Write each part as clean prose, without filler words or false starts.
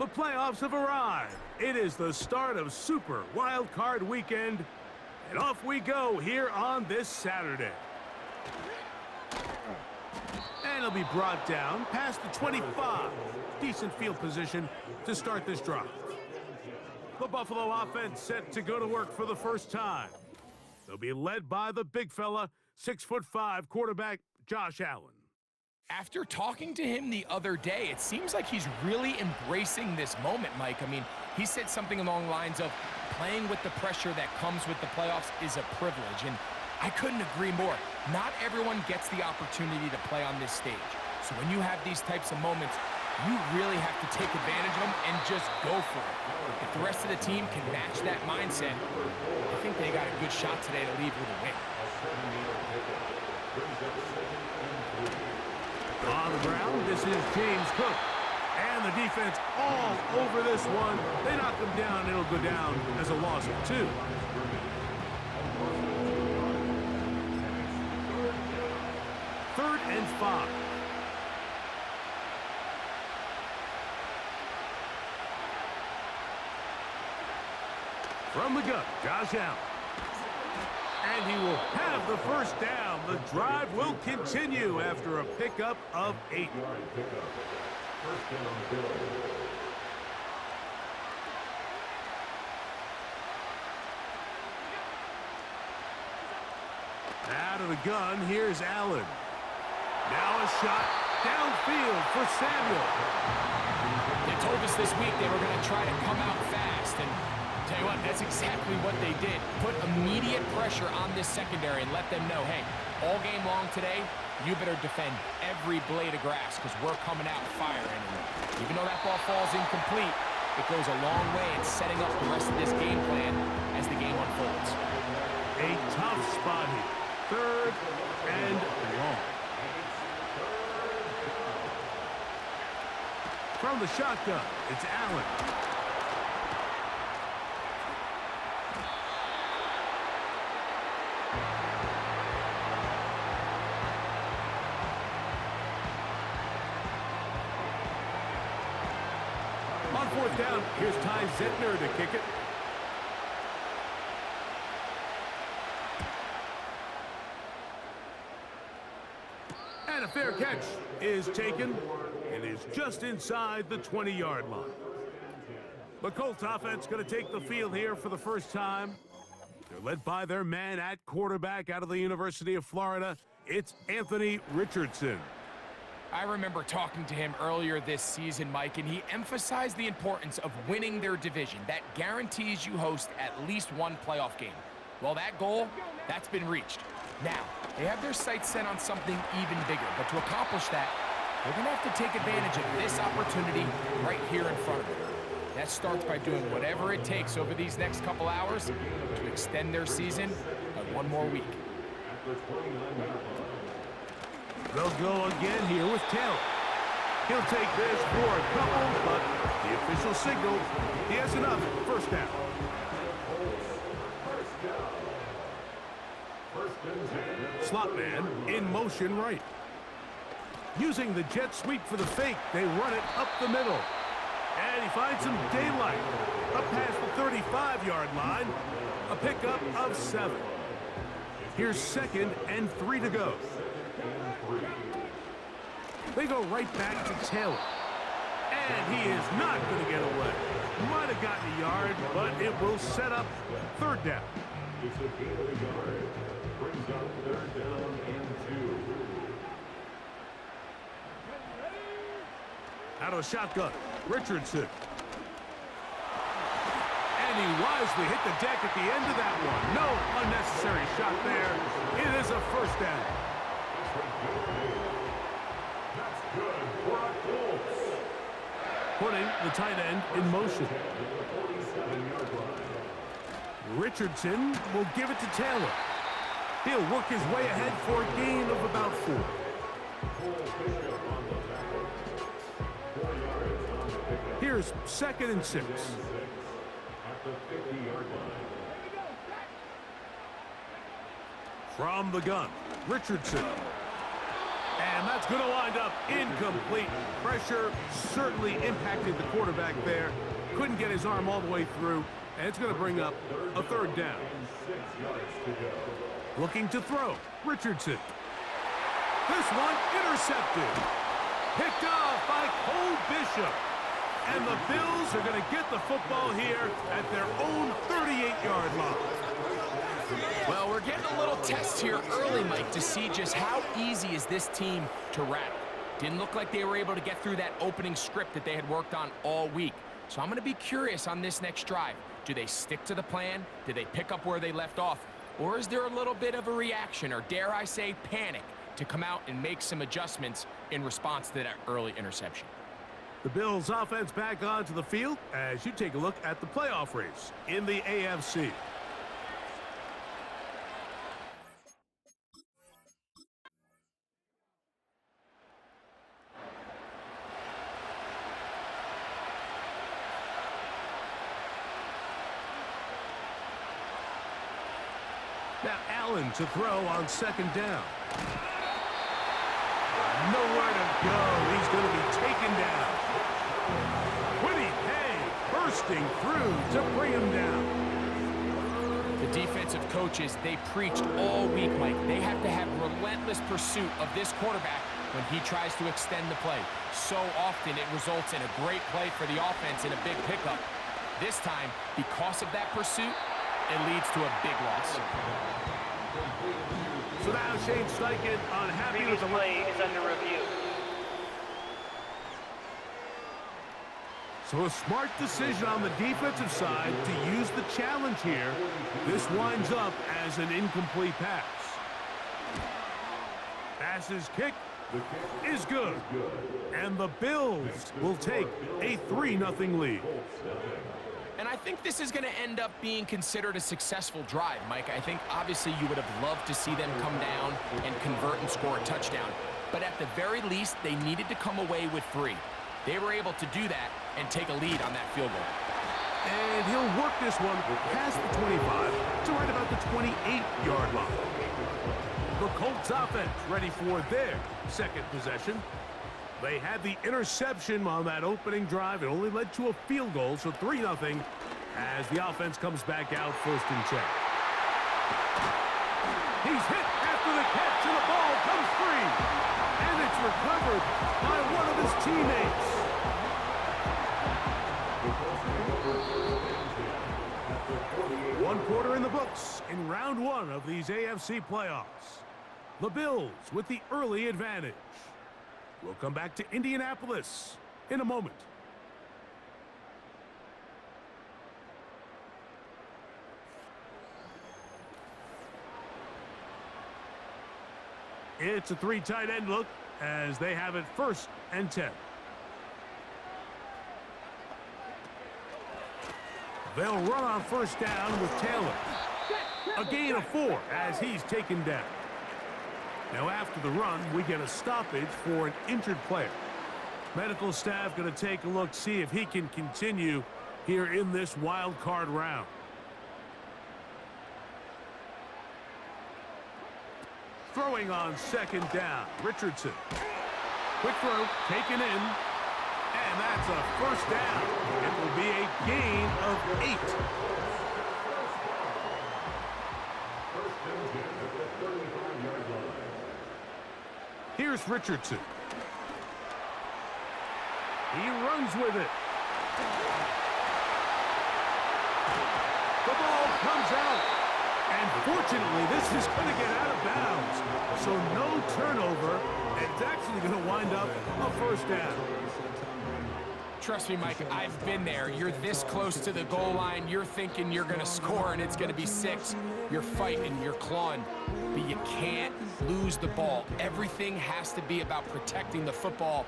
The playoffs have arrived. It is the start of Super Wild Card Weekend, and off we go here on this Saturday. And it'll be brought down past the 25. Decent field position to start this drive. The Buffalo offense set to go to work for the first time. They'll be led by the big fella, 6'5" quarterback Josh Allen. After talking to him the other day, it seems like he's really embracing this moment, Mike. I mean, he said something along the lines of playing with the pressure that comes with the playoffs is a privilege, and I couldn't agree more. Not everyone gets the opportunity to play on this stage. So when you have these types of moments, you really have to take advantage of them and just go for it. If the rest of the team can match that mindset, I think they got a good shot today to leave with a win. On the ground, this is James Cook. And the defense all over this one. They knock him down. It'll go down as a loss of 2. Third and 5. From the gun, Josh Allen. And he will have the first down. The drive will continue after a pickup of 8. Out of the gun, here's Allen. Now a shot downfield for Samuel. They told us this week they were going to try to come out fast, and tell you what, that's exactly what they did. Put immediate pressure on this secondary and let them know, hey, all game long today, you better defend every blade of grass because we're coming out firing. And even though that ball falls incomplete, it goes a long way in setting up the rest of this game plan as the game unfolds. A tough spot here. Third and long. From the shotgun, it's Allen. On fourth down, here's Ty Zentner to kick it. And a fair catch is taken. It is just inside the 20-yard line. The Colts offense going to take the field here for the first time. They're led by their man at quarterback out of the University of Florida. It's Anthony Richardson. I remember talking to him earlier this season, Mike, and he emphasized the importance of winning their division. That guarantees you host at least one playoff game. Well, that goal, that's been reached. Now, they have their sights set on something even bigger, but to accomplish that, they're going to have to take advantage of this opportunity right here in front of them. That starts by doing whatever it takes over these next couple hours to extend their season by one more week. They'll go again here with Taylor. He'll take this for a couple, but the official signal, he has enough. First down. Slot man in motion right. Using the jet sweep for the fake, they run it up the middle. And he finds some daylight. Up past the 35-yard line. A pickup of 7. Here's 2nd and 3 to go. They go right back to Taylor. And he is not going to get away. Might have gotten a yard, but it will set up 3rd down. Brings up 3rd down and 2. Out of the shotgun, Richardson. And he wisely hit the deck at the end of that one. No unnecessary shot there. It is a first down. That's good for our Colts. Putting the tight end in motion. Richardson will give it to Taylor. He'll work his way ahead for a gain of about 4. Here's 2nd and 6. From the gun, Richardson. And that's going to wind up incomplete. Pressure certainly impacted the quarterback there. Couldn't get his arm all the way through, and it's going to bring up a third down. Looking to throw, Richardson. This one intercepted. Picked off by Cole Bishop. And the Bills are going to get the football here at their own 38-yard line. Well, we're getting a little test here early, Mike, to see just how easy is this team to rattle. Didn't look like they were able to get through that opening script that they had worked on all week. So I'm going to be curious on this next drive. Do they stick to the plan? Do they pick up where they left off? Or is there a little bit of a reaction, or dare I say panic, to come out and make some adjustments in response to that early interception? The Bills offense back onto the field as you take a look at the playoff race in the AFC. Now Allen to throw on second down. Nowhere to go. He's going to be taken down. Quiddy Hay bursting through to bring him down. The defensive coaches, they preached all week, Mike. They have to have relentless pursuit of this quarterback when he tries to extend the play. So often it results in a great play for the offense and a big pickup. This time, because of that pursuit, it leads to a big loss. So now Shane Steichen unhappy with the play is under review. So a smart decision on the defensive side to use the challenge here. This winds up as an incomplete pass. Pass is kicked is good. And the Bills will take a 3-0 lead. And I think this is going to end up being considered a successful drive, Mike. I think obviously you would have loved to see them come down and convert and score a touchdown. But at the very least, they needed to come away with 3. They were able to do that and take a lead on that field goal. And he'll work this one past the 25 to right about the 28-yard line. The Colts offense ready for their second possession. They had the interception on that opening drive. It only led to a field goal, so 3-0 as the offense comes back out first and 10. He's hit after the catch, and the ball comes free. And it's recovered by one of his teammates. One quarter in the books in round 1 of these AFC playoffs. The Bills with the early advantage. We'll come back to Indianapolis in a moment. It's a 3 tight end look as they have it first and 10. They'll run on first down with Taylor. A gain of 4 as he's taken down. Now after the run, we get a stoppage for an injured player. Medical staff going to take a look, see if he can continue here in this wild card round. Throwing on second down, Richardson. Quick throw, taken in, and that's a first down. It will be a gain of 8. Here's Richardson. He runs with it. The ball comes out. And fortunately, this is going to get out of bounds. So no turnover. And it's actually going to wind up a first down. Trust me, Mike, I've been there. You're this close to the goal line. You're thinking you're going to score, and it's going to be 6. You're fighting, you're clawing, but you can't lose the ball. Everything has to be about protecting the football.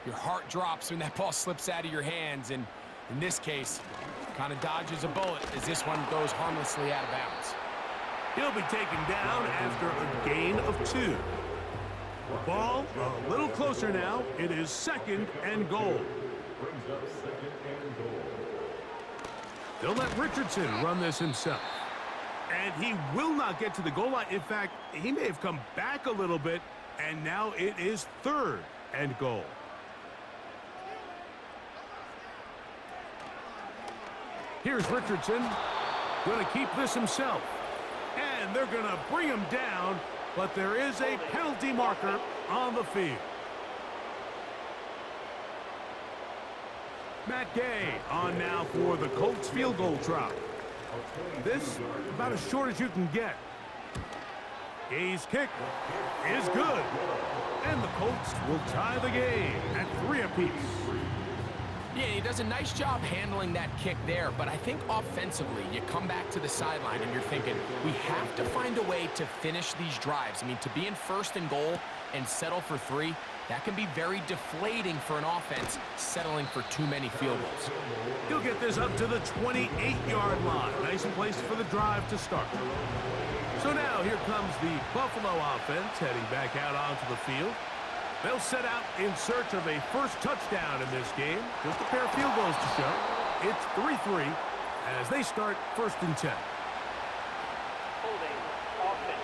Your heart drops when that ball slips out of your hands, and in this case, kind of dodges a bullet as this one goes harmlessly out of bounds. He'll be taken down after a gain of 2. The ball a little closer now. It is second and goal. They'll let Richardson run this himself. And he will not get to the goal line. In fact, he may have come back a little bit And now it is 3rd and goal. Here's Richardson. Going to keep this himself. And they're going to bring him down, but there is a penalty marker on the field. Matt Gay on now for the Colts field goal try. This about as short as you can get. Gay's kick is good. And the Colts will tie the game at 3 apiece. Yeah, he does a nice job handling that kick there, but I think offensively, you come back to the sideline and you're thinking, we have to find a way to finish these drives. I mean, to be in 1st and goal and settle for 3, that can be very deflating for an offense settling for too many field goals. He'll get this up to the 28-yard line. Nice place for the drive to start. So now here comes the Buffalo offense heading back out onto the field. They'll set out in search of a first touchdown in this game. Just a pair of field goals to show. It's 3-3 as they start 1st and 10. Holding offense.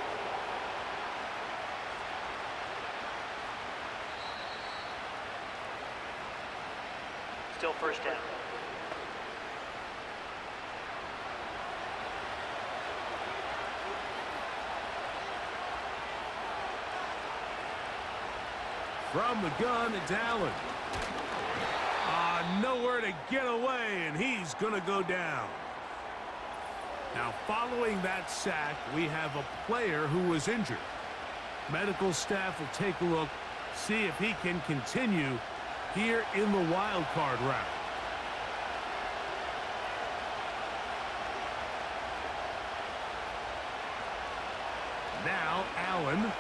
Still 1st down. From the gun, it's Allen. Nowhere to get away, and he's going to go down. Now, following that sack, we have a player who was injured. Medical staff will take a look, see if he can continue here in the wild card round. Now, Allen.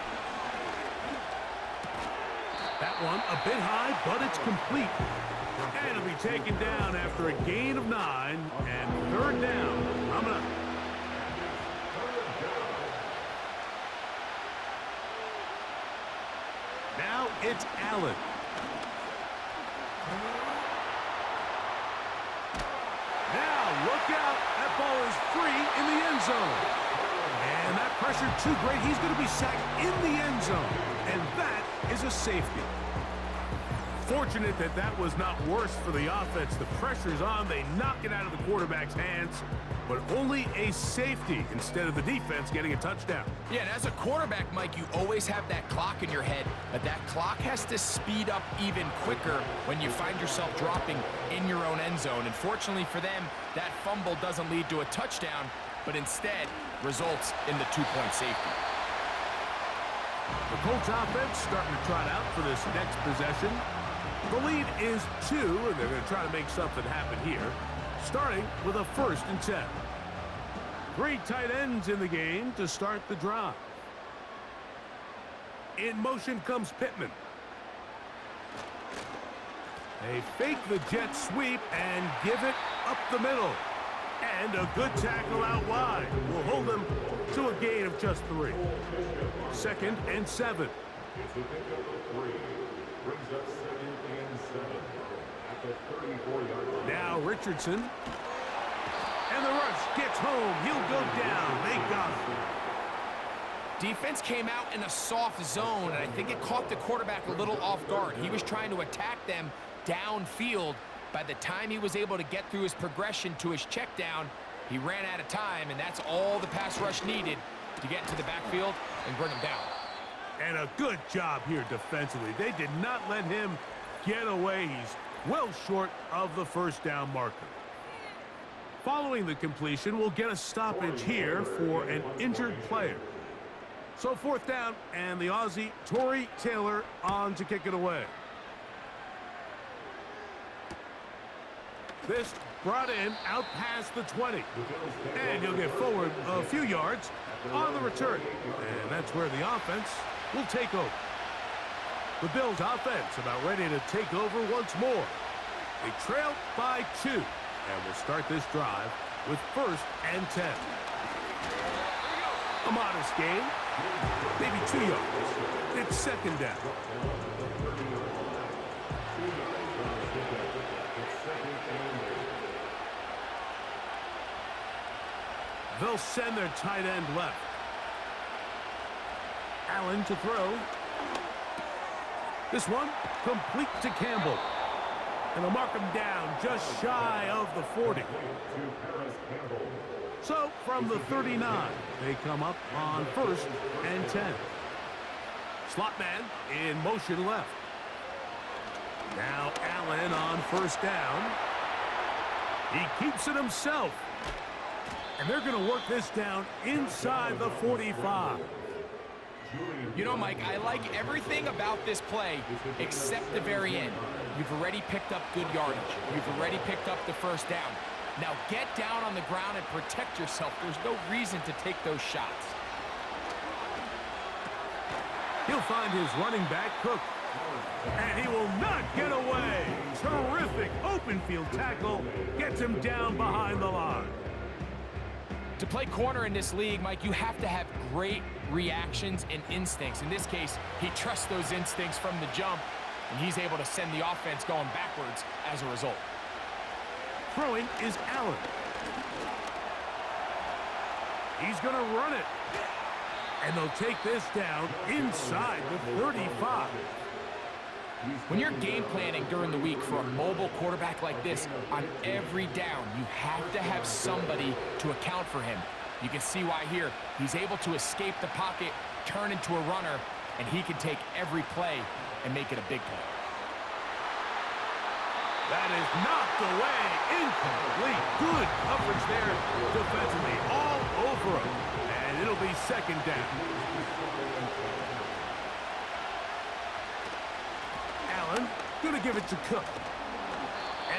That one a bit high, but it's complete. And it'll be taken down after a gain of 9 and 3rd down. Coming up. Now it's Allen. Now look out. That ball is free in the end zone. And that pressure too great. He's going to be sacked in the end zone. And that is a safety. Fortunate that that was not worse for the offense. The pressure's on. They knock it out of the quarterback's hands, but only a safety instead of the defense getting a touchdown. Yeah, and as a quarterback, Mike, you always have that clock in your head, but that clock has to speed up even quicker when you find yourself dropping in your own end zone. And fortunately for them, that fumble doesn't lead to a touchdown, but instead results in the 2-point safety. The Colts offense starting to trot out for this next possession. The lead is 2, and they're going to try to make something happen here, starting with a 1st and 10. 3 tight ends in the game to start the drive. In motion comes Pittman. They fake the jet sweep and give it up the middle. And a good tackle out wide will hold them to a gain of just 3. 2nd and 7. Now Richardson. And the rush gets home. He'll go down. They got him. Defense came out in a soft zone, and I think it caught the quarterback a little off guard. He was trying to attack them downfield. By the time he was able to get through his progression to his check down, he ran out of time, and that's all the pass rush needed to get into the backfield and bring him down. And a good job here defensively. They did not let him get away. He's well short of the 1st down marker. Following the completion, we'll get a stoppage here for an injured player. So 4th down, and the Aussie, Torrey Taylor, on to kick it away. This brought in out past the 20. And he'll get forward a few yards on the return. And that's where the offense will take over. The Bills offense about ready to take over once more. They trail by 2. And will start this drive with 1st and 10. A modest gain. Maybe 2 yards. It's 2nd down. They'll send their tight end left. Allen to throw. This one complete to Campbell. And they'll mark him down just shy of the 40. So from the 39, they come up on 1st and 10. Slot man in motion left. Now Allen on 1st down. He keeps it himself. And they're going to work this down inside the 45. You know, Mike, I like everything about this play except the very end. You've already picked up good yardage. You've already picked up the 1st down. Now get down on the ground and protect yourself. There's no reason to take those shots. He'll find his running back, Cook. And he will not get away. Terrific open field tackle. Gets him down behind the line. To play corner in this league, Mike, you have to have great reactions and instincts. In this case, he trusts those instincts from the jump, and he's able to send the offense going backwards as a result. Throwing is Allen. He's going to run it. And they'll take this down inside the 35. When you're game planning during the week for a mobile quarterback like this, on every down, you have to have somebody to account for him. You can see why here. He's able to escape the pocket, turn into a runner, and he can take every play and make it a big play. That is knocked away. Incomplete. Good coverage there defensively. All over him. And it'll be 2nd down. Allen going to give it to Cook.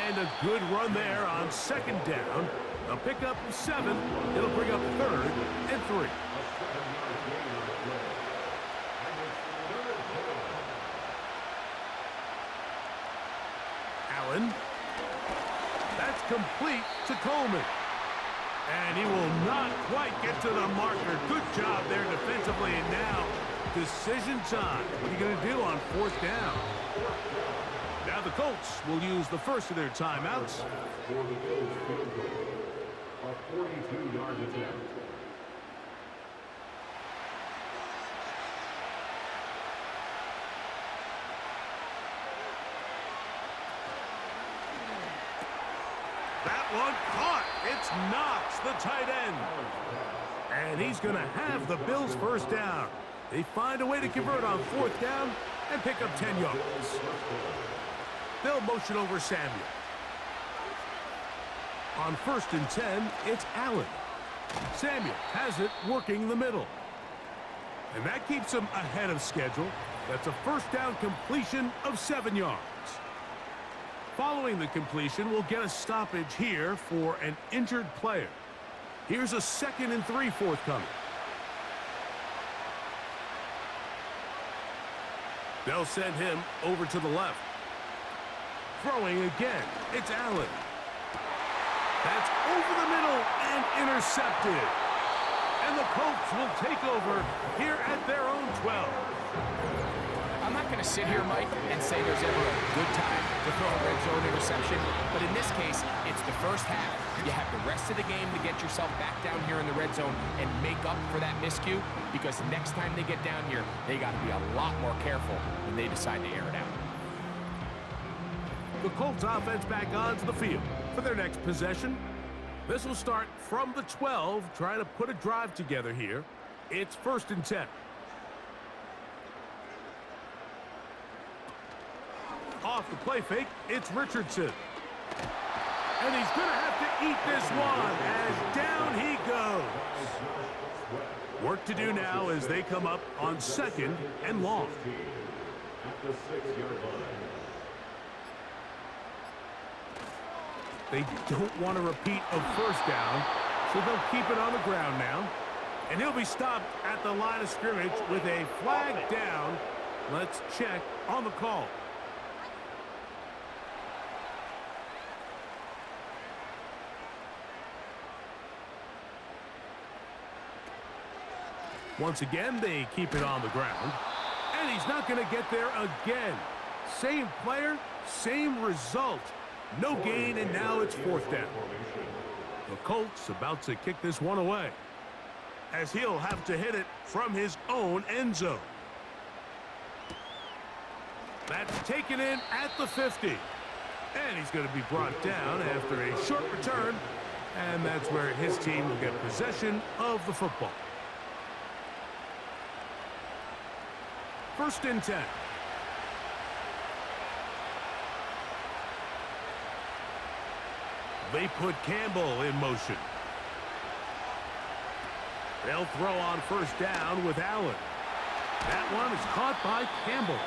And a good run there on 2nd down. A pickup of 7. It'll bring up 3rd and 3. Allen. That's complete to Coleman. And he will not quite get to the marker. Good job there defensively. And now, decision time. What are you going to do on 4th down? Now the Colts will use the first of their timeouts. For the Bills field goal, a 42-yard attempt. That one caught. It's Knox, the tight end. And he's going to have the Bills' 1st down. They find a way to convert on 4th down and pick up 10 yards. They'll motion over Samuel. On 1st and 10, it's Allen. Samuel has it working the middle. And that keeps him ahead of schedule. That's a 1st down completion of 7 yards. Following the completion, we'll get a stoppage here for an injured player. Here's a 2nd and 3 forthcoming. They'll send him over to the left. Throwing again, it's Allen. That's over the middle and intercepted. And the Colts will take over here at their own 12. I'm not going to sit here, Mike, and say there's ever a good time to throw a red zone interception, but in this case, it's the 1st half. You have the rest of the game to get yourself back down here in the red zone and make up for that miscue, because next time they get down here, they got to be a lot more careful when they decide to air it out. The Colts offense back onto the field for their next possession. This will start from the 12, trying to put a drive together here. It's 1st and 10. Off the play fake, it's Richardson. And he's going to have to eat this one as down he goes. Work to do now as they come up on 2nd and long. At the 6-yard line. They don't want to repeat a 1st down, so they'll keep it on the ground now. And he'll be stopped at the line of scrimmage with a flag down. Let's check on the call. Once again, they keep it on the ground. And he's not going to get there again. Same player, same result. No gain, and now it's 4th down. The Colts about to kick this one away, as he'll have to hit it from his own end zone. That's taken in at the 50. And he's going to be brought down after a short return. And that's where his team will get possession of the football. 1st and 10. They put Campbell in motion. They'll throw on 1st down with Allen. That one is caught by Campbell.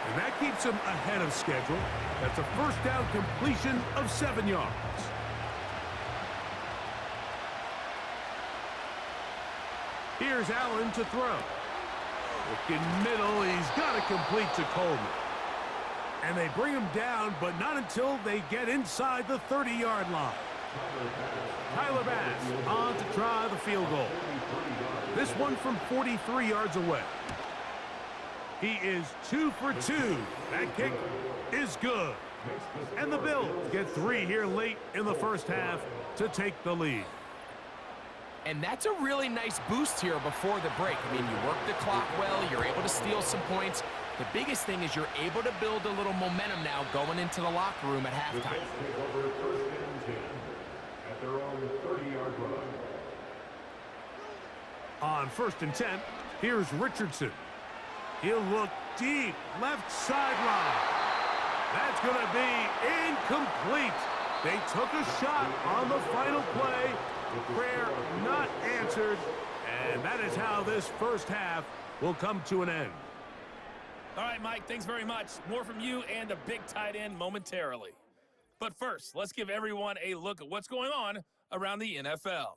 And that keeps him ahead of schedule. That's a 1st down completion of 7 yards. Here's Allen to throw. Looking middle, he's got to complete to Coleman. And they bring him down, but not until they get inside the 30-yard line. Tyler Bass on to try the field goal. This one from 43 yards away. He is 2 for 2. That kick is good. And the Bills get 3 here late in the 1st half to take the lead. And that's a really nice boost here before the break. I mean, you work the clock well, you're able to steal some points. The biggest thing is you're able to build a little momentum now going into the locker room at halftime. On 1st and 10, here's Richardson. He'll look deep, left sideline. That's going to be incomplete. They took a shot on the final play. Prayer not answered. And that is how this 1st half will come to an end. All right, Mike, thanks very much. More from you and a big tight end momentarily. But first, let's give everyone a look at what's going on around the NFL.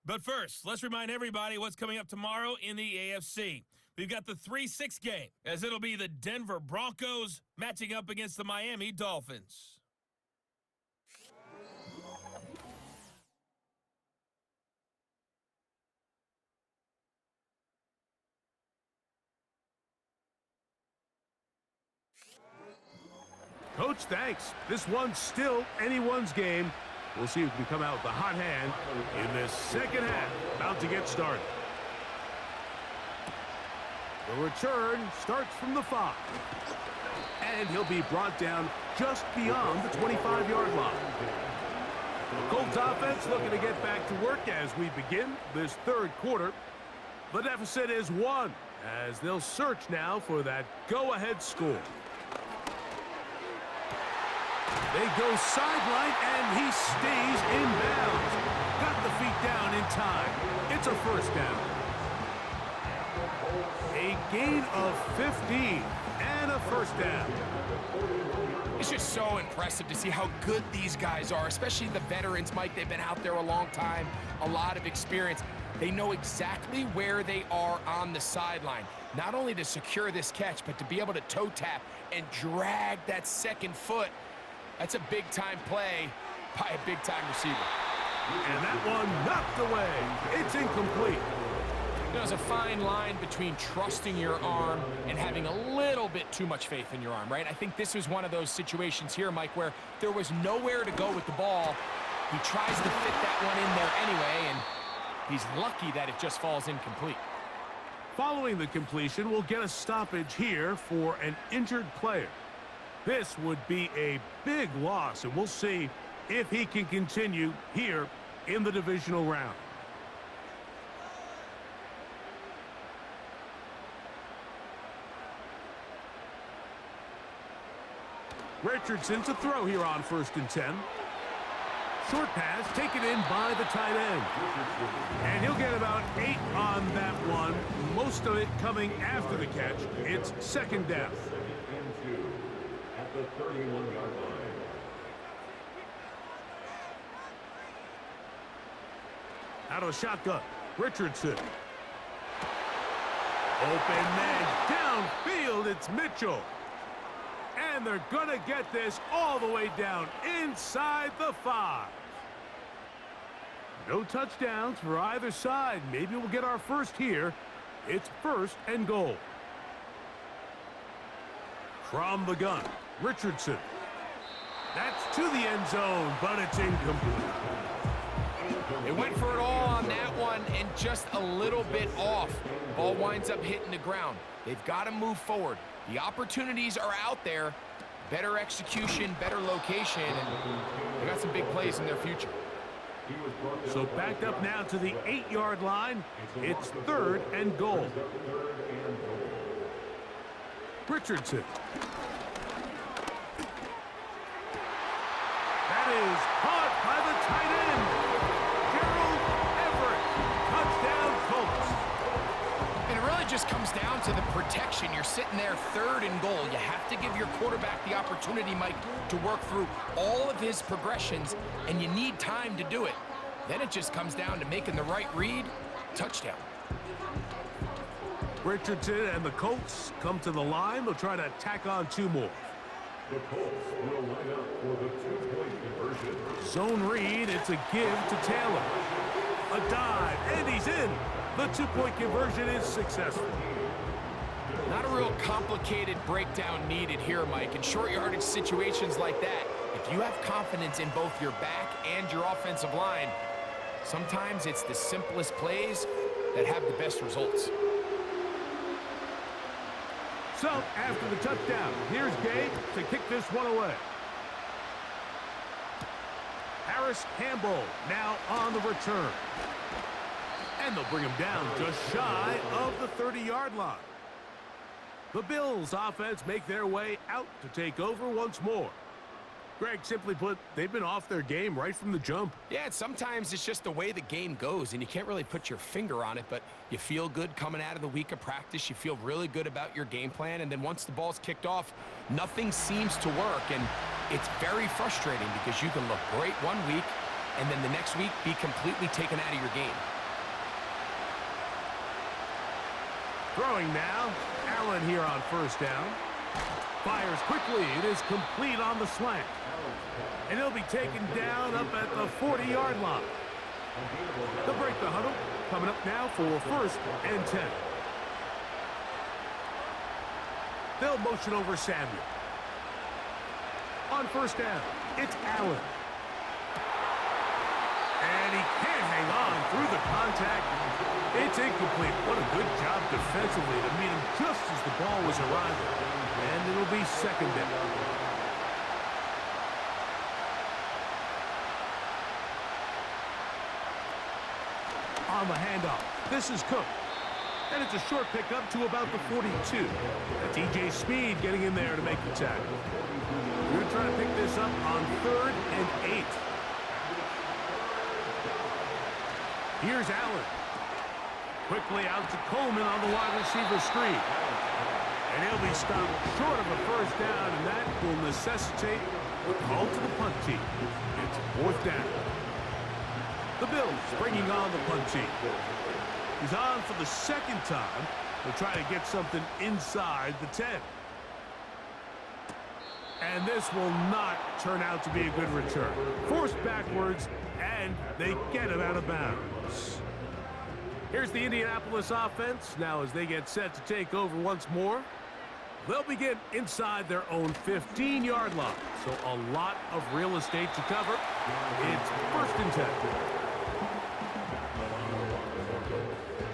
But first, let's remind everybody what's coming up tomorrow in the AFC. We've got the 3-6 game, as it'll be the Denver Broncos matching up against the Miami Dolphins. Coach, thanks. This one's still anyone's game. We'll see who can come out with the hot hand in this 2nd half. About to get started. The return starts from the 5. And he'll be brought down just beyond the 25-yard line. The Colts offense looking to get back to work as we begin this 3rd quarter. The deficit is 1 as they'll search now for that go-ahead score. They go sideline, and he stays in bounds. Got the feet down in time. It's a 1st down. A gain of 15 and a 1st down. It's just so impressive to see how good these guys are, especially the veterans, Mike. They've been out there a long time, a lot of experience. They know exactly where they are on the sideline, not only to secure this catch, but to be able to toe tap and drag that 2nd foot. That's a big-time play by a big-time receiver. And that one knocked away. It's incomplete. There's a fine line between trusting your arm and having a little bit too much faith in your arm, right? I think this was one of those situations here, Mike, where there was nowhere to go with the ball. He tries to fit that one in there anyway, and he's lucky that it just falls incomplete. Following the completion, we'll get a stoppage here for an injured player. This would be a big loss, and we'll see if he can continue here in the divisional round. Richardson to throw here on 1st and 10. Short pass taken in by the tight end. And he'll get about 8 on that one, most of it coming after the catch. It's 2nd down. At the 31-yard line. Out of the shotgun, Richardson. Open man downfield, it's Mitchell. And they're going to get this all the way down inside the 5. No touchdowns for either side. Maybe we'll get our first here. It's 1st and goal. From the gun, Richardson. That's to the end zone, but it's incomplete. They went for it all on that one and just a little bit off. Ball winds up hitting the ground. They've got to move forward. The opportunities are out there. Better execution, better location, and they got some big plays in their future. So backed up now to the 8-yard line. It's 3rd and goal. Richardson. That is caught by the tight end. Gerald Everett. Touchdown, Colts. And it really just comes down to the protection. You're sitting there 3rd and goal. You have to give your quarterback the opportunity, Mike, to work through all of his progressions, and you need time to do it. Then it just comes down to making the right read. Touchdown. Richardson and the Colts come to the line. They'll try to tack on 2 more. The Colts will line up for the 2-point conversion. Zone read. It's a give to Taylor. A dive, and he's in. The 2-point conversion is successful. Not a real complicated breakdown needed here, Mike. In short yardage situations like that, if you have confidence in both your back and your offensive line, sometimes it's the simplest plays that have the best results. So, after the touchdown, here's Gabe to kick this one away. Harris Campbell now on the return. And they'll bring him down just shy of the 30-yard line. The Bills offense make their way out to take over once more. Greg, simply put, they've been off their game right from the jump. Yeah, sometimes it's just the way the game goes, and you can't really put your finger on it, but you feel good coming out of the week of practice. You feel really good about your game plan, and then once the ball's kicked off, nothing seems to work, and it's very frustrating because you can look great one week and then the next week be completely taken out of your game. Throwing now, Allen here on 1st down. Fires quickly. It is complete on the slant. And he'll be taken down up at the 40-yard line. They'll break the huddle. Coming up now for 1st and 10. They'll motion over Samuel. On 1st down, it's Allen. And he can't hang on through the contact. It's incomplete. What a good job defensively to meet him just as the ball was arriving. And it'll be 2nd down. On the handoff, this is Cook. And it's a short pickup to about the 42. That's E.J. Speed getting in there to make the tackle. We're going to try to pick this up on 3rd and 8. Here's Allen. Quickly out to Coleman on the wide receiver screen. And he'll be stopped short of a 1st down, and that will necessitate a call to the punt team. It's 4th down. The Bills bringing on the punt team. He's on for the 2nd time. They'll try to get something inside the 10. And this will not turn out to be a good return. Forced backwards, and they get him out of bounds. Here's the Indianapolis offense. Now as they get set to take over once more, they'll begin inside their own 15-yard line. So a lot of real estate to cover. It's 1st and 10.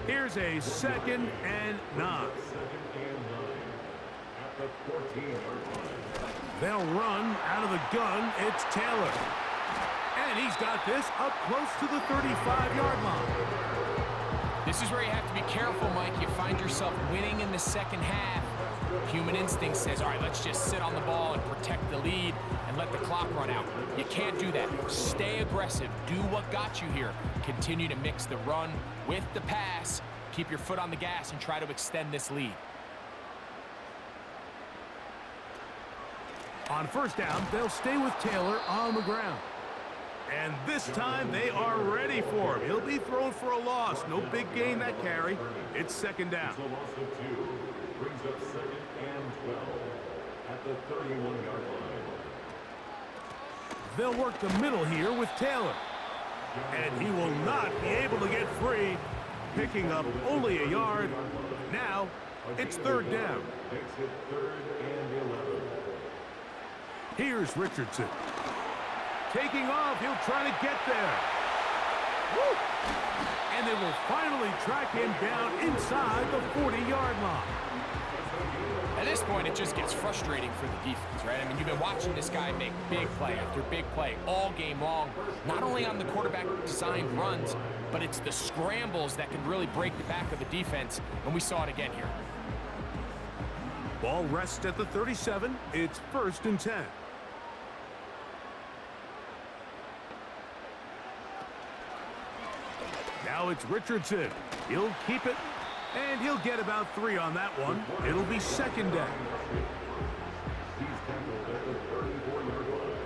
Here's a 2nd and 9. They'll run out of the gun. It's Taylor. And he's got this up close to the 35-yard line. This is where you have to be careful, Mike. You find yourself winning in the 2nd half. Human instinct says, all right, let's just sit on the ball and protect the lead and let the clock run out. You can't do that. Stay aggressive. Do what got you here. Continue to mix the run with the pass. Keep your foot on the gas and try to extend this lead. On 1st down, they'll stay with Taylor on the ground. And this time, they are ready for him. He'll be thrown for a loss. No big gain that carry. It's 2nd down. It's a loss of 2. Brings up 2nd and 12 at the 31-yard line. They'll work the middle here with Taylor. And he will not be able to get free, picking up only a yard. Now, it's 3rd down. Makes it 3rd and 11. Here's Richardson. Taking off, he'll try to get there. And they will finally track him down inside the 40-yard line. At this point, it just gets frustrating for the defense, right? I mean, you've been watching this guy make big play after big play all game long, not only on the quarterback-designed runs, but it's the scrambles that can really break the back of the defense, and we saw it again here. Ball rests at the 37. It's 1st and 10. Now it's Richardson. He'll keep it, and he'll get about 3 on that one. It'll be 2nd down. He's tackled at the 34-yard line.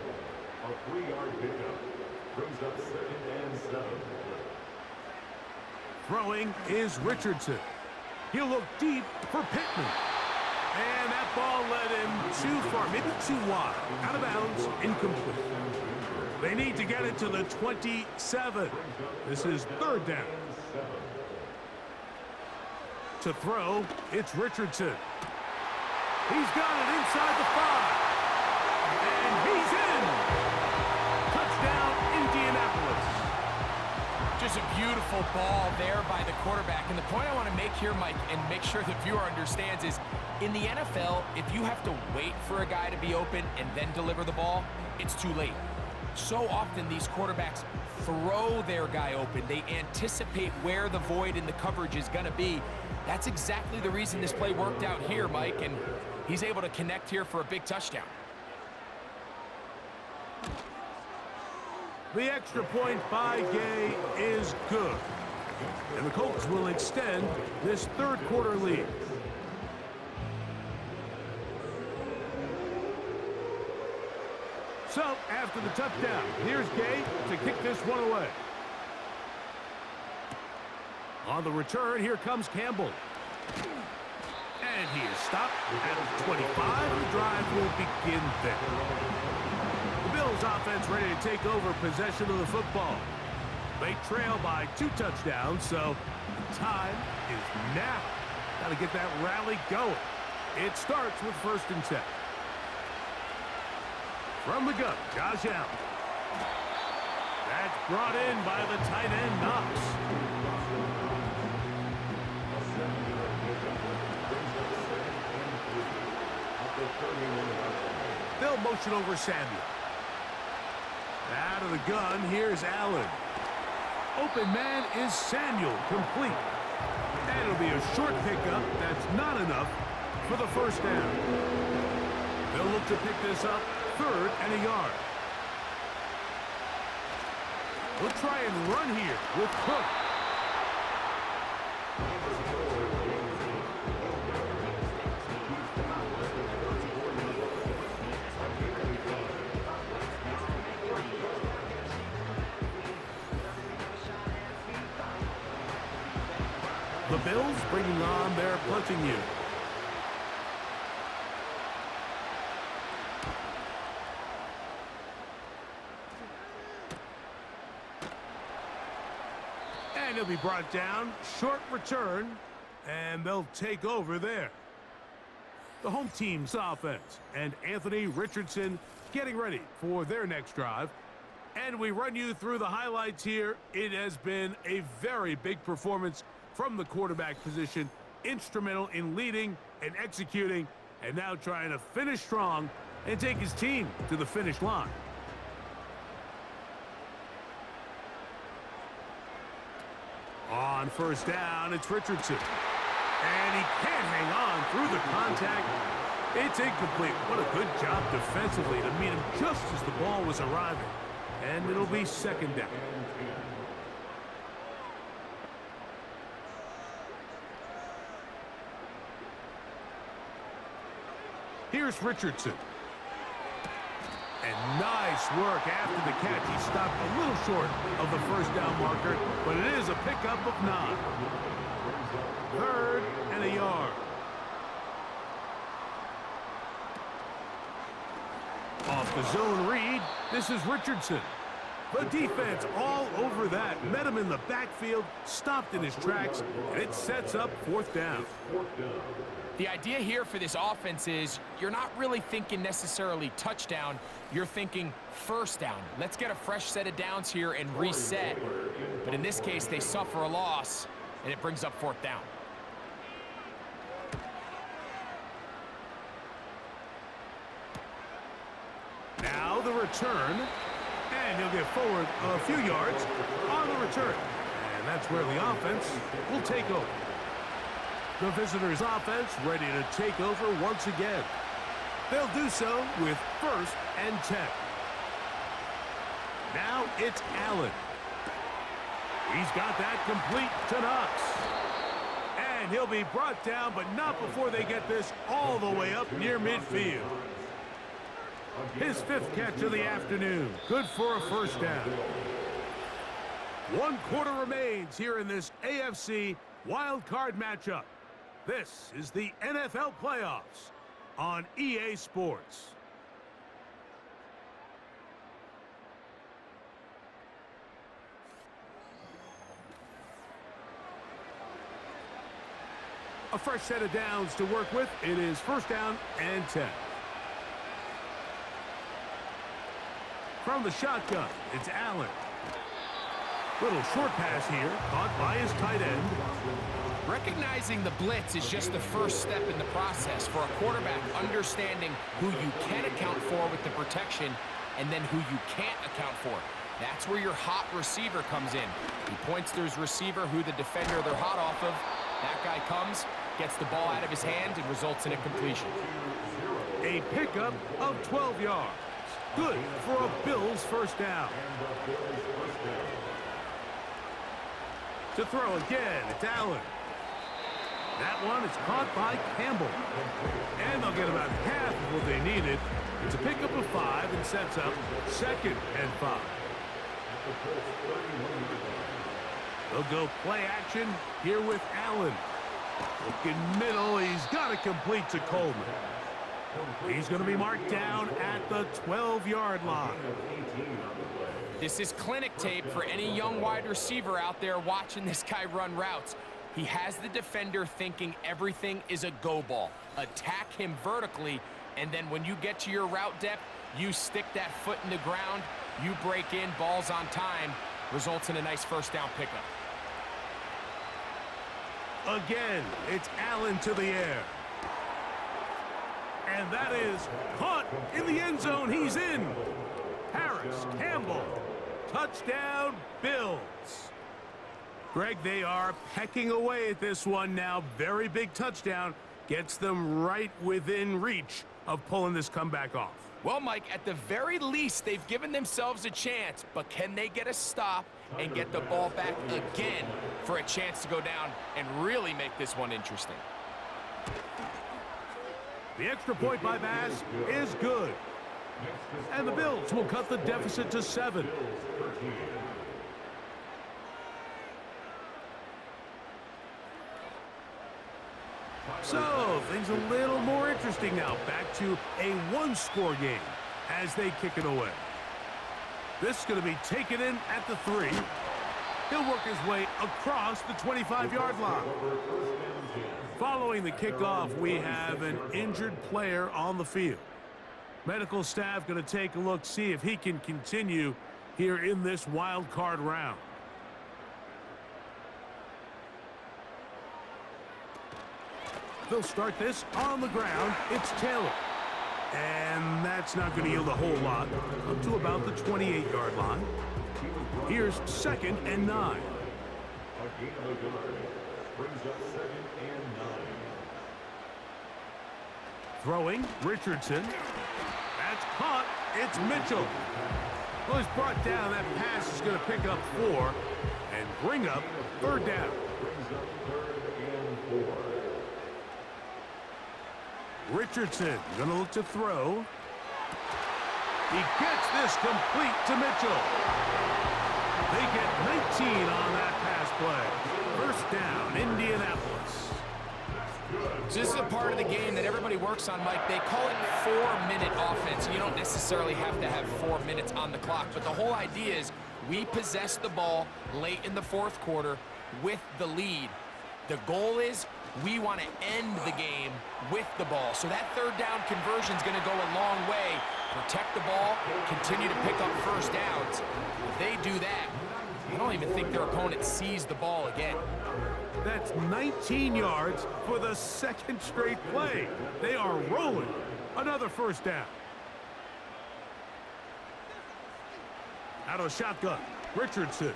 A 3-yard pickup brings up 2nd and 7. Throwing is Richardson. He'll look deep for Pittman. And that ball led him too far, maybe too wide. Out of bounds, incomplete. They need to get it to the 27. This is 3rd down. To throw, it's Richardson. He's got it inside the 5. And he's in. Touchdown, Indianapolis. Just a beautiful ball there by the quarterback. And the point I want to make here, Mike, and make sure the viewer understands is, in the NFL, if you have to wait for a guy to be open and then deliver the ball, it's too late. So often these quarterbacks throw their guy open. They anticipate where the void in the coverage is going to be. That's exactly the reason this play worked out here, Mike, and he's able to connect here for a big touchdown. The extra point by Gay is good. And the Colts will extend this 3rd quarter lead. So, after the touchdown, here's Gay to kick this one away. On the return, here comes Campbell. And he is stopped at 25. The drive will begin there. The Bills offense ready to take over possession of the football. They trail by 2 touchdowns, so the time is now. Got to get that rally going. It starts with 1st and 10. From the gun, Josh Allen. That's brought in by the tight end, Knox. They'll motion over Samuel. Out of the gun, here's Allen. Open man is Samuel, complete. And it'll be a short pickup. That's not enough for the 1st down. They'll look to pick this up 3rd and a yard. We'll try and run here with Cook. The Bills bringing on their punting unit. And he'll be brought down. Short return. And they'll take over there. The home team's offense. And Anthony Richardson getting ready for their next drive. And we run you through the highlights here. It has been a very big performance from the quarterback position. Instrumental in leading and executing. And now trying to finish strong and take his team to the finish line. On 1st down, it's Richardson. And he can't hang on through the contact. It's incomplete. What a good job defensively to meet him just as the ball was arriving. And it'll be 2nd down. Here's Richardson. And nice work after the catch. He stopped a little short of the 1st down marker, but it is a pickup of 9. 3rd and a yard. Off the zone read, this is Richardson. The defense all over that. Met him in the backfield, stopped in his tracks, and it sets up fourth down. The idea here for this offense is you're not really thinking necessarily touchdown. You're thinking first down. Let's get a fresh set of downs here and reset. But in this case, they suffer a loss, and it brings up fourth down. Now the return, and he'll get forward a few yards on the return. And that's where the offense will take over. The visitors' offense ready to take over once again. They'll do so with 1st and 10. Now it's Allen. He's got that complete to Knox. And he'll be brought down, but not before they get this all the way up near midfield. His 5th catch of the afternoon. Good for a first down. 1 quarter remains here in this AFC wild card matchup. This is the NFL playoffs on EA Sports. A fresh set of downs to work with. It is 1st down and 10. From the shotgun, it's Allen. Little short pass here, caught by his tight end. Recognizing the blitz is just the first step in the process for a quarterback, understanding who you can account for with the protection and then who you can't account for. That's where your hot receiver comes in. He points to his receiver, who the defender they're hot off of. That guy comes, gets the ball out of his hand, and results in a completion. A pickup of 12 yards. Good for a Bills first down. To throw again, it's Allen. That one is caught by Campbell. And they'll get about half of what they needed. It's a pickup of 5 and sets up 2nd and 5. They'll go play action here with Allen. Looking middle, he's got it complete to Coleman. He's going to be marked down at the 12-yard line. This is clinic tape for any young wide receiver out there watching this guy run routes. He has the defender thinking everything is a go ball. Attack him vertically, and then when you get to your route depth, you stick that foot in the ground, you break in, balls on time, results in a nice first down pickup. Again, it's Allen to the air. And that is caught in the end zone. He's in. Harris, Campbell, touchdown, Bills. Greg, they are pecking away at this one now. Very big touchdown. Gets them right within reach of pulling this comeback off. Well, Mike, at the very least, they've given themselves a chance, but can they get a stop and get the ball back again for a chance to go down and really make this one interesting? The extra point by Bass is good. And the Bills will cut the deficit to 7. So, things a little more interesting now. Back to a one-score game as they kick it away. This is going to be taken in at the 3. He'll work his way across the 25-yard line. Following the kickoff, we have an injured player on the field. Medical staff going to take a look, see if he can continue here in this wild card round. They'll start this on the ground. It's Taylor. And that's not going to yield a whole lot. Up to about the 28-yard line. Here's 2nd and 9. Throwing, Richardson. That's caught. It's Mitchell. Well, he's brought down. That pass is going to pick up 4 and bring up 3rd down. Richardson going to look to throw. He gets this complete to Mitchell. They get 19 on that pass play. First down, Indianapolis. So this is a part of the game that everybody works on, Mike. They call it 4-minute offense. You don't necessarily have to have 4 minutes on the clock, but the whole idea is we possess the ball late in the fourth quarter with the lead. The goal is we want to end the game with the ball. So that third down conversion is going to go a long way. Protect the ball, continue to pick up first downs. If they do that, I don't even think their opponent sees the ball again. That's 19 yards for the second straight play. They are rolling. Another first down. Out of shotgun, Richardson.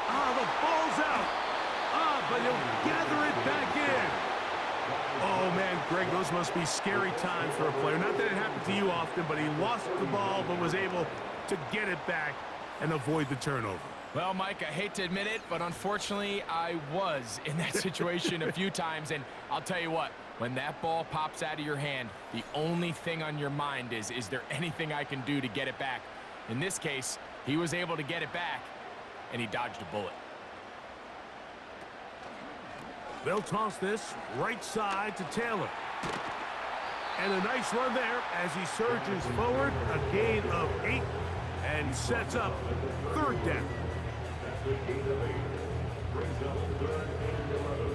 The ball's out. But he'll gather it back in. Oh, man, Greg, those must be scary times for a player. Not that it happened to you often, but he lost the ball but was able to get it back and avoid the turnover. Well, Mike, I hate to admit it, but unfortunately, I was in that situation a few times. And I'll tell you what, when that ball pops out of your hand, the only thing on your mind is there anything I can do to get it back? In this case, he was able to get it back, and he dodged a bullet. They'll toss this right side to Taylor. And a nice run there as he surges forward. A gain of 8 and sets up third down. That's a gain of 8. Brings up 3rd and 11.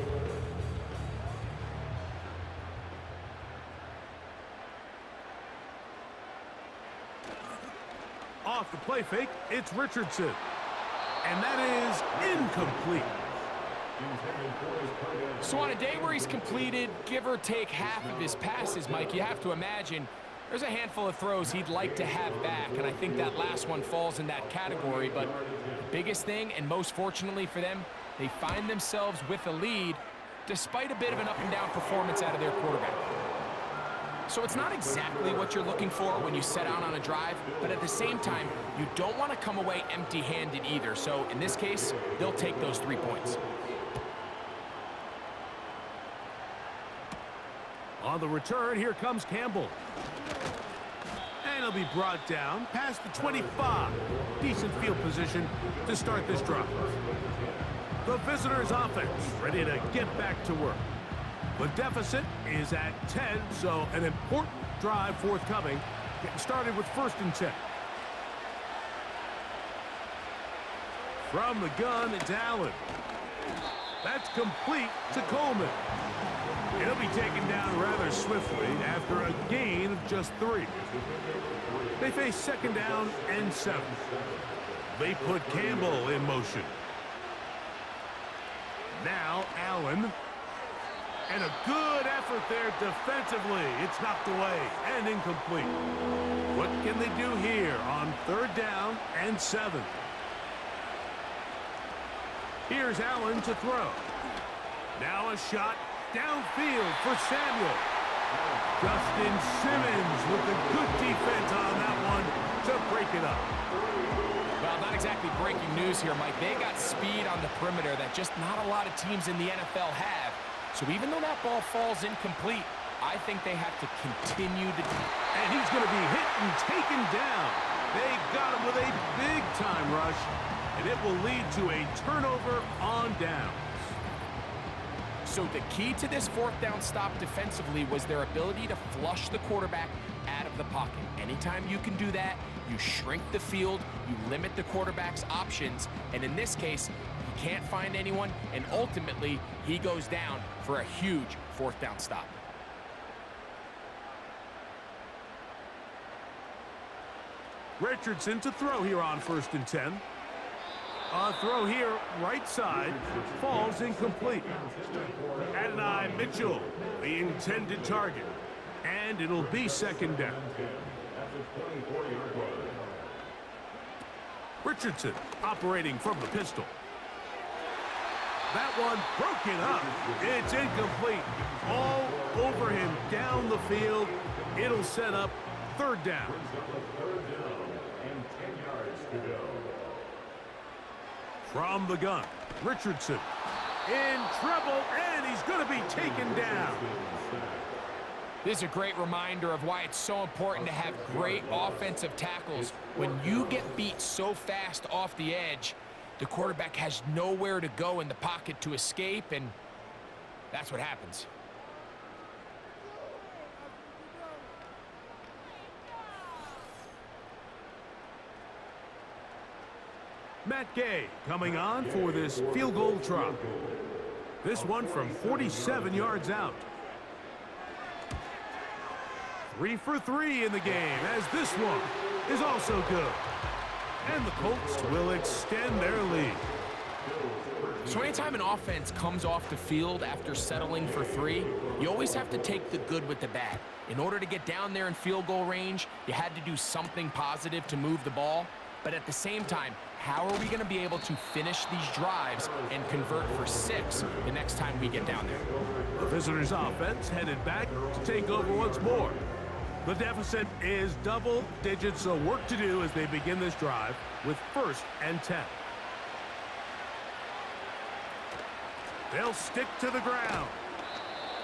Off the play fake, it's Richardson. And that is incomplete. So on a day where he's completed, give or take half of his passes, Mike, you have to imagine there's a handful of throws he'd like to have back, and I think that last one falls in that category. But the biggest thing, and most fortunately for them, they find themselves with a lead despite a bit of an up-and-down performance out of their quarterback. So it's not exactly what you're looking for when you set out on a drive, but at the same time, you don't want to come away empty-handed either. So in this case, they'll take those 3 points. On the return, here comes Campbell. And he'll be brought down past the 25. Decent field position to start this drive. The visitors' offense ready to get back to work. The deficit is at 10, so an important drive forthcoming. Getting started with 1st and 10. From the gun, it's Allen. That's complete to Coleman. He'll be taken down rather swiftly after a gain of just 3. They face 2nd down and 7. They put Campbell in motion. Now Allen. And a good effort there defensively. It's knocked away and incomplete. What can they do here on 3rd down and 7? Here's Allen to throw. Now a shot downfield for Samuel. Justin Simmons with a good defense on that one to break it up. Well, not exactly breaking news here, Mike. They got speed on the perimeter that just not a lot of teams in the NFL have. So even though that ball falls incomplete, I think they have to continue to... And he's going to be hit and taken down. They got him with a big-time rush, and it will lead to a turnover on downs. So the key to this 4th down stop defensively was their ability to flush the quarterback out of the pocket. Anytime you can do that, you shrink the field, you limit the quarterback's options, and in this case, he can't find anyone, and ultimately, he goes down for a huge 4th down stop. Richardson to throw here on 1st and 10. A throw here, right side, falls incomplete. Adonai Mitchell, the intended target. And it'll be 2nd down. Richardson operating from the pistol. That one broken up. It's incomplete. All over him down the field. It'll set up 3rd down. From the gun, Richardson in trouble, and he's going to be taken down. This is a great reminder of why it's so important to have great offensive tackles. When you get beat so fast off the edge, the quarterback has nowhere to go in the pocket to escape, and That's what happens. Matt Gay coming on for this field goal try. This one from 47 yards out. 3 for 3 in the game, as this one is also good. And the Colts will extend their lead. So anytime an offense comes off the field after settling for 3, you always have to take the good with the bad. In order to get down there in field goal range, you had to do something positive to move the ball. But at the same time, how are we going to be able to finish these drives and convert for 6 the next time we get down there? The visitors' offense headed back to take over once more. The deficit is double digits, so work to do as they begin this drive with 1st and 10. They'll stick to the ground.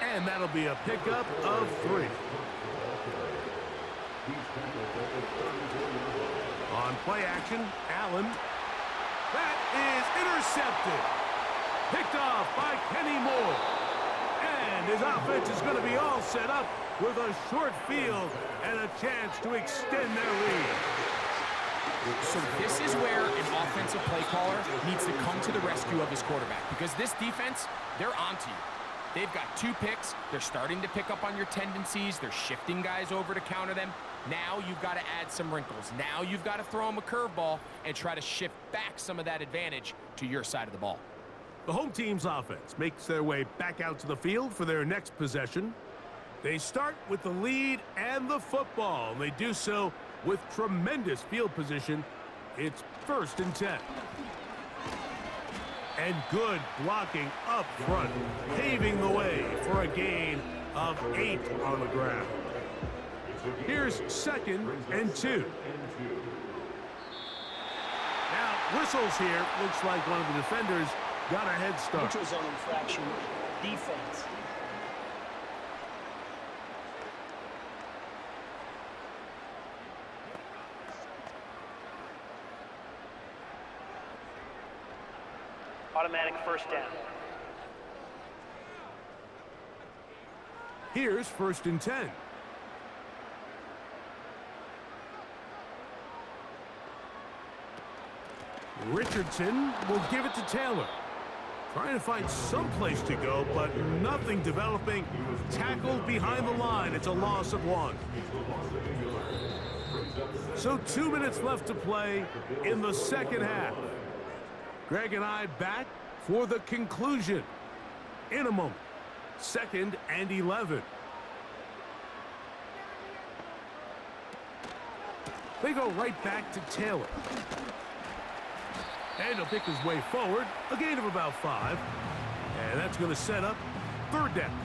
And that'll be a pickup of 3. On play action, Allen. That is intercepted. Picked off by Kenny Moore. And his offense is going to be all set up with a short field and a chance to extend their lead. So this is where an offensive play caller needs to come to the rescue of his quarterback, because this defense, they're onto you. They've got 2 picks. They're starting to pick up on your tendencies. They're shifting guys over to counter them. Now you've got to add some wrinkles. Now you've got to throw them a curveball and try to shift back some of that advantage to your side of the ball. The home team's offense makes their way back out to the field for their next possession. They start with the lead and the football, and they do so with tremendous field position. It's 1st and 10. And good blocking up front, paving the way for a gain of 8 on the ground. Here's 2nd and 2. Now, whistles here. Looks like one of the defenders got a head start. Neutral zone infraction, defense. Automatic 1st down. Here's 1st and 10. Richardson will give it to Taylor. Trying to find some place to go, but nothing developing. Tackled behind the line. It's a loss of 1. So 2 minutes left to play in the 2nd half. Greg and I back for the conclusion in a moment. 2nd and 11. They go right back to Taylor. And he'll pick his way forward, a gain of about 5. And that's going to set up 3rd down.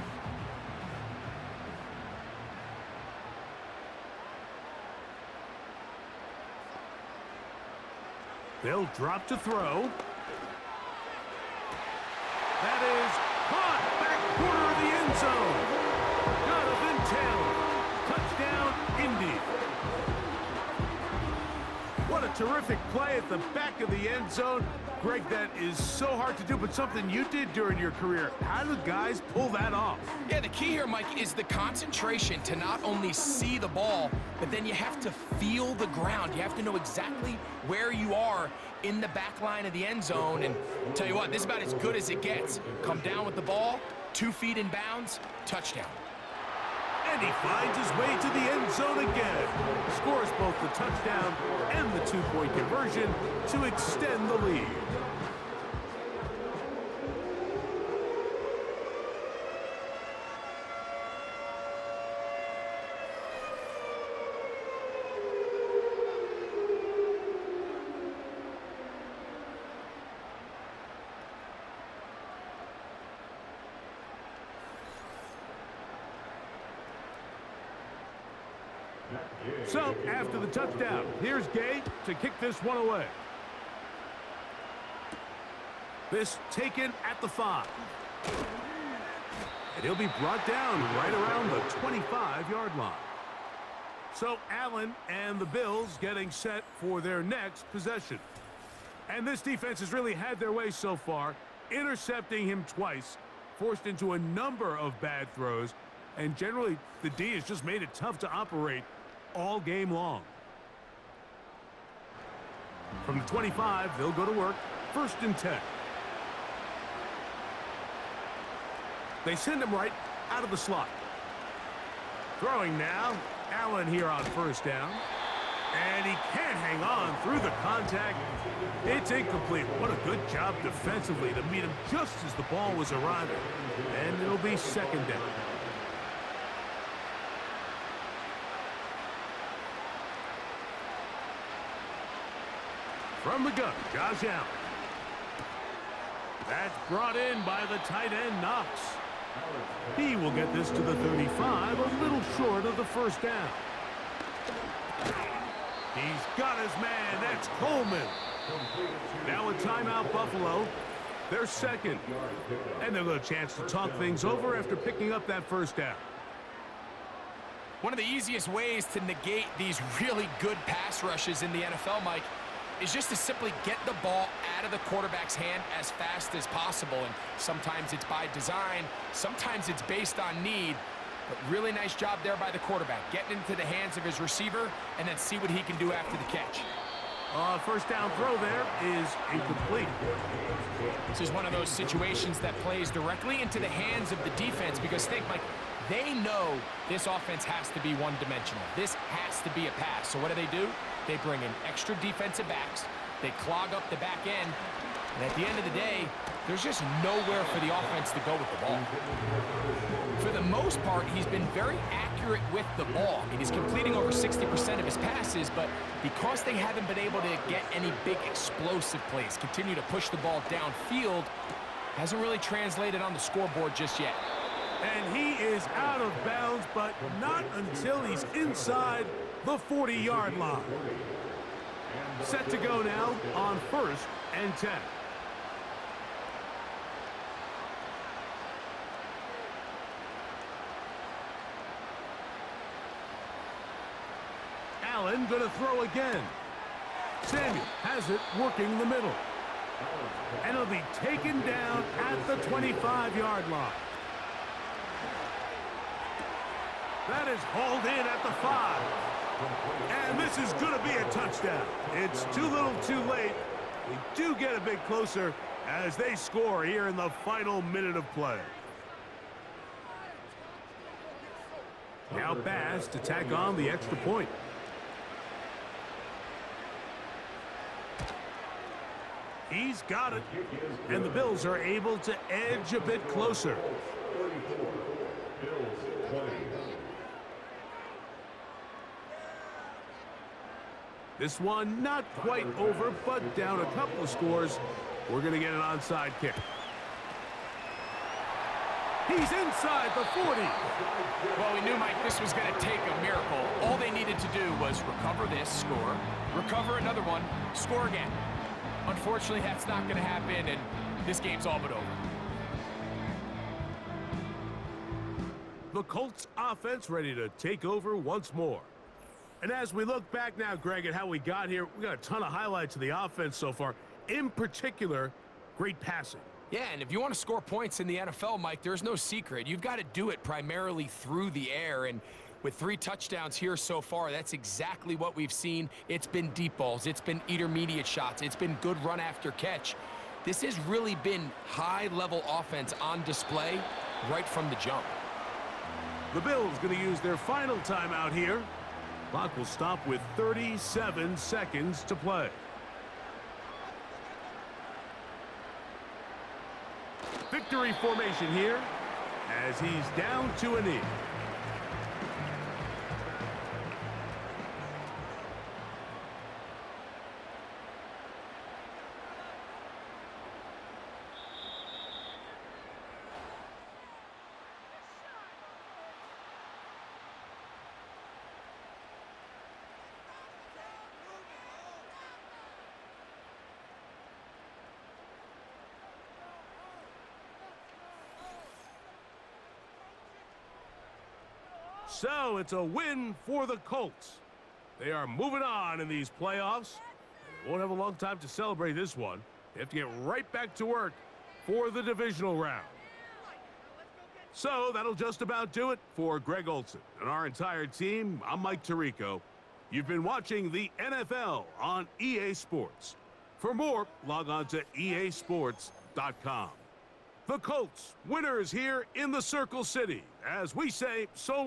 They'll drop to throw. That is caught back corner of the end zone. Jonathan Taylor. Touchdown, Indy. What a terrific play at the back of the end zone. Greg, that is so hard to do, but something you did during your career. How do guys pull that off? Yeah, the key here, Mike, is the concentration to not only see the ball, but then you have to feel the ground. You have to know exactly where you are in the back line of the end zone. And tell you what, this is about as good as it gets. Come down with the ball, 2 feet in bounds, touchdown. And he finds his way to the end zone again. Scores both the touchdown and the 2-point conversion to extend the lead. So, after the touchdown, here's Gay to kick this one away. This taken at the 5. And he'll be brought down right around the 25-yard line. So, Allen and the Bills getting set for their next possession. And this defense has really had their way so far, intercepting him twice, forced into a number of bad throws, and generally the D has just made it tough to operate all game long. From the 25, they'll go to work. 1st and 10. They send him right out of the slot. Throwing now. Allen here on 1st down. And he can't hang on through the contact. It's incomplete. What a good job defensively to meet him just as the ball was arriving. And it'll be 2nd down. From the gun, Josh Allen. That's brought in by the tight end, Knox. He will get this to the 35, a little short of the 1st down. He's got his man. That's Coleman. Now a timeout, Buffalo. They're 2nd. And they'll get a chance to talk things over after picking up that 1st down. One of the easiest ways to negate these really good pass rushes in the NFL, Mike, is just to simply get the ball out of the quarterback's hand as fast as possible. And sometimes it's by design, sometimes it's based on need. But really nice job there by the quarterback, getting into the hands of his receiver and then see what he can do after the catch. 1st down throw there is incomplete. This is one of those situations that plays directly into the hands of the defense because think, Mike, they know this offense has to be one-dimensional. This has to be a pass. So what do? They bring in extra defensive backs. They clog up the back end. And at the end of the day, there's just nowhere for the offense to go with the ball. For the most part, he's been very accurate with the ball. I mean, he's completing over 60% of his passes, but because they haven't been able to get any big explosive plays, continue to push the ball downfield, hasn't really translated on the scoreboard just yet. And he is out of bounds, but not until he's inside the 40-yard line. Set to go now on 1st and 10. Allen going to throw again. Samuel has it working the middle. And it'll be taken down at the 25-yard line. That is hauled in at the 5. And this is going to be a touchdown. It's too little too late. We do get a bit closer as they score here in the final minute of play. Now Bass to tack on the extra point. He's got it. And the Bills are able to edge a bit closer. This one not quite over, but down a couple of scores. We're going to get an onside kick. He's inside the 40. Well, we knew, Mike, this was going to take a miracle. All they needed to do was recover this, score, recover another one, score again. Unfortunately, that's not going to happen, and this game's all but over. The Colts offense ready to take over once more. And as we look back now, Greg, at how we got here, we got a ton of highlights of the offense so far. In particular, great passing. Yeah, and if you want to score points in the NFL, Mike, there's no secret. You've got to do it primarily through the air, and with 3 touchdowns here so far, that's exactly what we've seen. It's been deep balls. It's been intermediate shots. It's been good run after catch. This has really been high-level offense on display right from the jump. The Bills going to use their final timeout here. Clock will stop with 37 seconds to play. Victory formation here as he's down to a knee. So it's a win for the Colts. They are moving on in these playoffs. They won't have a long time to celebrate this one. They have to get right back to work for the divisional round. So that'll just about do it for Greg Olson and our entire team. I'm Mike Tirico. You've been watching the NFL on EA Sports. For more, log on to easports.com. The Colts, winners here in the Circle City, as we say so long.